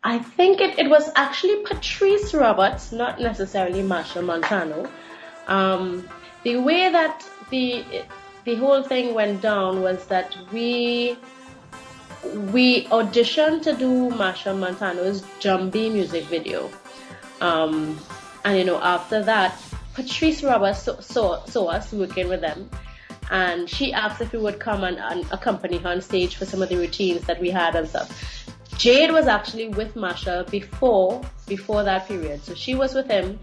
I think it was actually Patrice Roberts, not necessarily Machel Montano. The way that the whole thing went down was that we auditioned to do Machel Montano's Jumbie music video. And after that, Patrice Roberts saw us working with them, and she asked if we would come and accompany her on stage for some of the routines that we had and stuff. Jade was actually with Machel before that period, so she was with him.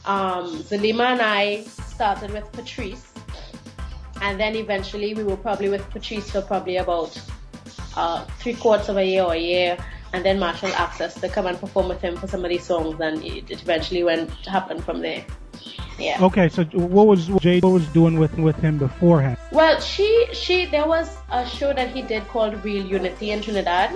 Zalima and I started with Patrice, and then eventually we were probably with Patrice for probably about 3/4 of a year or a year, and then Machel asked us to come and perform with him for some of these songs, and it eventually happened from there. Yeah. Okay, so what was Jade doing with him beforehand? Well, there was a show that he did called Real Unity in Trinidad,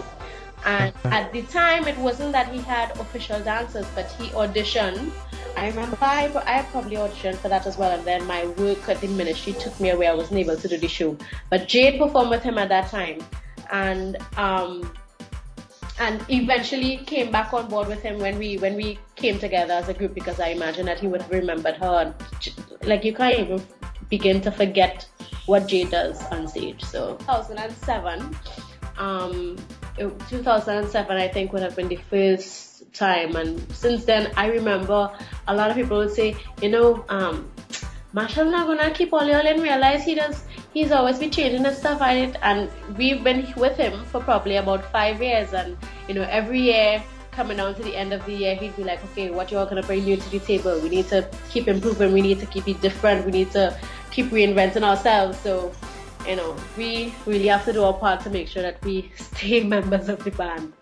and at the time it wasn't that he had official dancers, but he auditioned. I remember I probably auditioned for that as well, and then my work at the ministry took me away. I wasn't able to do the show, but Jade performed with him at that time, and eventually came back on board with him when we came together as a group, because I imagine that he would have remembered her. Like, you can't even begin to forget what Jade does on stage. So 2007 I think would have been the first time, and since then I remember a lot of people would say, Machel not gonna keep all y'all and realize he's always been changing his stuff, and we've been with him for probably about 5 years, and every year coming down to the end of the year, he'd be like, okay, what you all gonna bring new to the table? We need to keep improving, we need to keep it different, we need to keep reinventing ourselves. So we really have to do our part to make sure that we stay members of the band.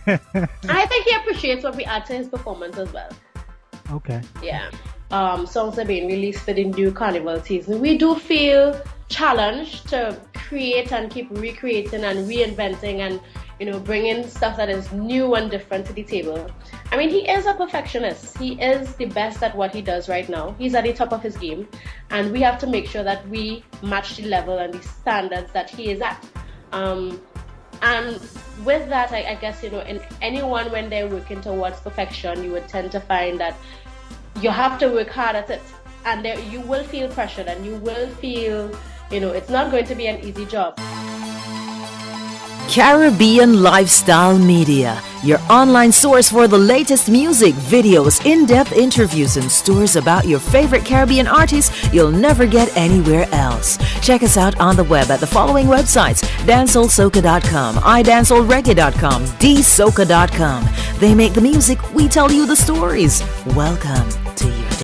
I think he appreciates what we add to his performance as well. Okay. Yeah. Songs are being released for the new carnival season. We do feel challenged to create and keep recreating and reinventing and bringing stuff that is new and different to the table. I mean, he is a perfectionist. He is the best at what he does right now. He's at the top of his game, and we have to make sure that we match the level and the standards that he is at. And with that, I guess, in anyone, when they're working towards perfection, you would tend to find that you have to work hard at it, and you will feel pressured, and you will feel, it's not going to be an easy job. Caribbean Lifestyle Media, your online source for the latest music, videos, in-depth interviews, and stories about your favorite Caribbean artists you'll never get anywhere else. Check us out on the web at the following websites: dancehallsoca.com, idancehallreggae.com, dsoca.com. They make the music, we tell you the stories. Welcome.